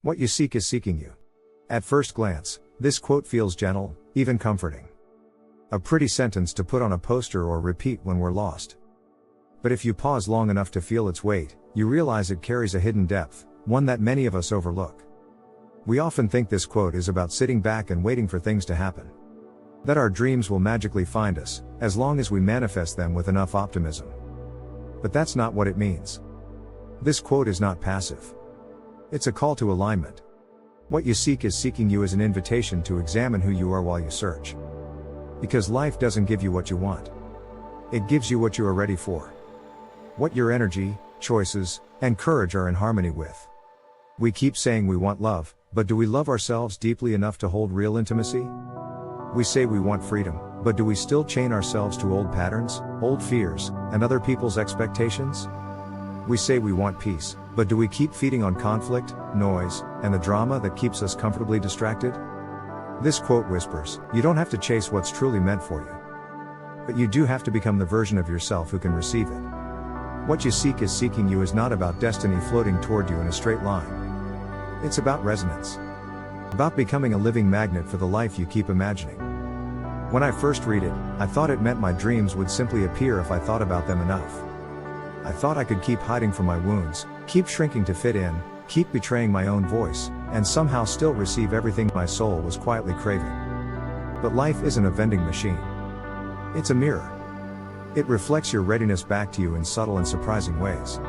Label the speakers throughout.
Speaker 1: What you seek is seeking you. At first glance, this quote feels gentle, even comforting. A pretty sentence to put on a poster or repeat when we're lost. But if you pause long enough to feel its weight, you realize it carries a hidden depth, one that many of us overlook. We often think this quote is about sitting back and waiting for things to happen. That our dreams will magically find us, as long as we manifest them with enough optimism. But that's not what it means. This quote is not passive. It's a call to alignment. What you seek is seeking you as an invitation to examine who you are while you search. Because life doesn't give you what you want. It gives you what you are ready for. What your energy, choices, and courage are in harmony with. We keep saying we want love, but do we love ourselves deeply enough to hold real intimacy? We say we want freedom, but do we still chain ourselves to old patterns, old fears, and other people's expectations? We say we want peace, but do we keep feeding on conflict, noise, and the drama that keeps us comfortably distracted? This quote whispers, you don't have to chase what's truly meant for you. But you do have to become the version of yourself who can receive it. What you seek is seeking you is not about destiny floating toward you in a straight line. It's about resonance. About becoming a living magnet for the life you keep imagining. When I first read it, I thought it meant my dreams would simply appear if I thought about them enough. I thought I could keep hiding from my wounds, keep shrinking to fit in, keep betraying my own voice, and somehow still receive everything my soul was quietly craving. But life isn't a vending machine. It's a mirror. It reflects your readiness back to you in subtle and surprising ways.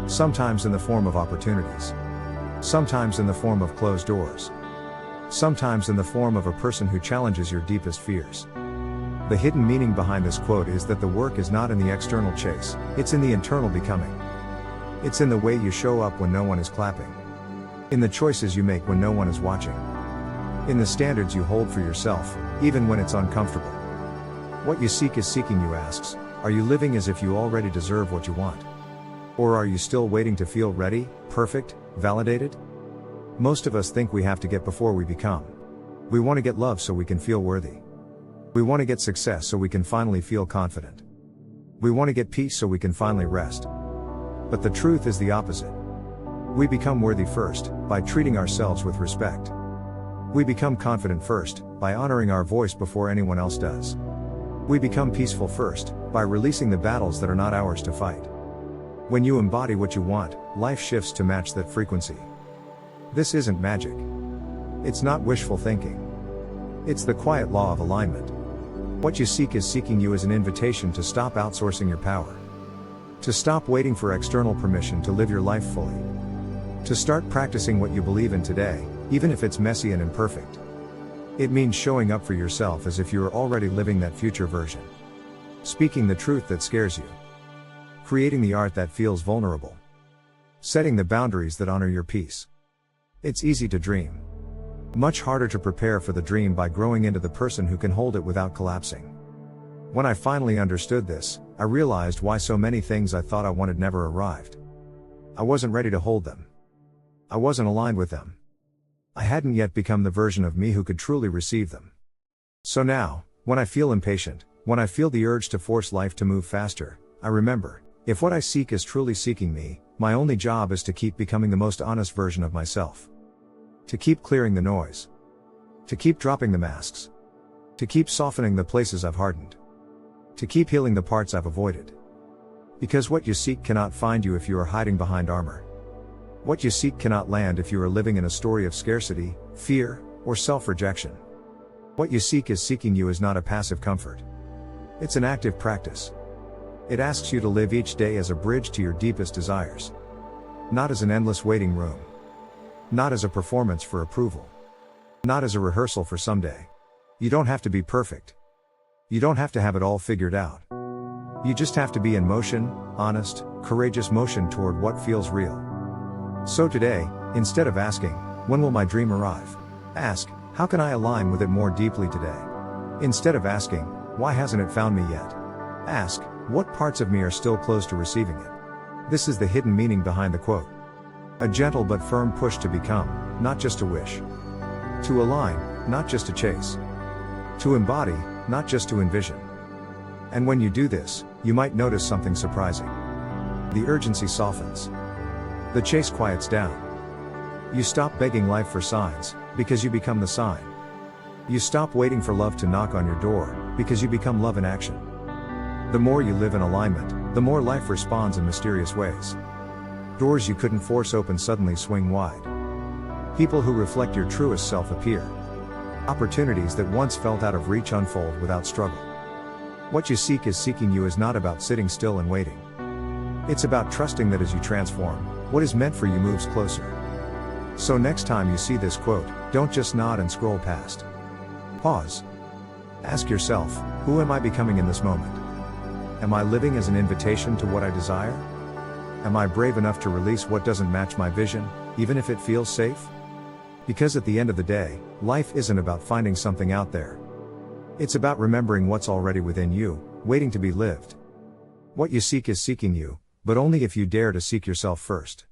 Speaker 1: Sometimes in the form of opportunities. Sometimes in the form of closed doors. Sometimes in the form of a person who challenges your deepest fears. The hidden meaning behind this quote is that the work is not in the external chase, it's in the internal becoming. It's in the way you show up when no one is clapping. In the choices you make when no one is watching. In the standards you hold for yourself, even when it's uncomfortable. What you seek is seeking you asks, are you living as if you already deserve what you want? Or are you still waiting to feel ready, perfect, validated? Most of us think we have to get before we become. We want to get love so we can feel worthy. We want to get success so we can finally feel confident. We want to get peace so we can finally rest. But the truth is the opposite. We become worthy first, by treating ourselves with respect. We become confident first, by honoring our voice before anyone else does. We become peaceful first, by releasing the battles that are not ours to fight. When you embody what you want, life shifts to match that frequency. This isn't magic. It's not wishful thinking. It's the quiet law of alignment. What you seek is seeking you as an invitation to stop outsourcing your power. To stop waiting for external permission to live your life fully. To start practicing what you believe in today, even if it's messy and imperfect. It means showing up for yourself as if you are already living that future version. Speaking the truth that scares you. Creating the art that feels vulnerable. Setting the boundaries that honor your peace. It's easy to dream. Much harder to prepare for the dream by growing into the person who can hold it without collapsing. When I finally understood this, I realized why so many things I thought I wanted never arrived. I wasn't ready to hold them. I wasn't aligned with them. I hadn't yet become the version of me who could truly receive them. So now, when I feel impatient, when I feel the urge to force life to move faster, I remember, if what I seek is truly seeking me, my only job is to keep becoming the most honest version of myself. To keep clearing the noise. To keep dropping the masks. To keep softening the places I've hardened. To keep healing the parts I've avoided. Because what you seek cannot find you if you are hiding behind armor. What you seek cannot land if you are living in a story of scarcity, fear, or self-rejection. What you seek is seeking you is not a passive comfort. It's an active practice. It asks you to live each day as a bridge to your deepest desires. Not as an endless waiting room. Not as a performance for approval. Not as a rehearsal for someday. You don't have to be perfect. You don't have to have it all figured out. You just have to be in motion, honest, courageous motion toward what feels real. So today, instead of asking, when will my dream arrive? Ask, how can I align with it more deeply today? Instead of asking, why hasn't it found me yet? Ask, what parts of me are still close to receiving it? This is the hidden meaning behind the quote. A gentle but firm push to become, not just to wish. To align, not just to chase. To embody, not just to envision. And when you do this, you might notice something surprising. The urgency softens. The chase quiets down. You stop begging life for signs, because you become the sign. You stop waiting for love to knock on your door, because you become love in action. The more you live in alignment, the more life responds in mysterious ways. Doors you couldn't force open suddenly swing wide. People who reflect your truest self appear. Opportunities that once felt out of reach unfold without struggle. What you seek is seeking you is not about sitting still and waiting. It's about trusting that as you transform, what is meant for you moves closer. So next time you see this quote, don't just nod and scroll past. Pause. Ask yourself, who am I becoming in this moment? Am I living as an invitation to what I desire? Am I brave enough to release what doesn't match my vision, even if it feels safe? Because at the end of the day, life isn't about finding something out there. It's about remembering what's already within you, waiting to be lived. What you seek is seeking you, but only if you dare to seek yourself first.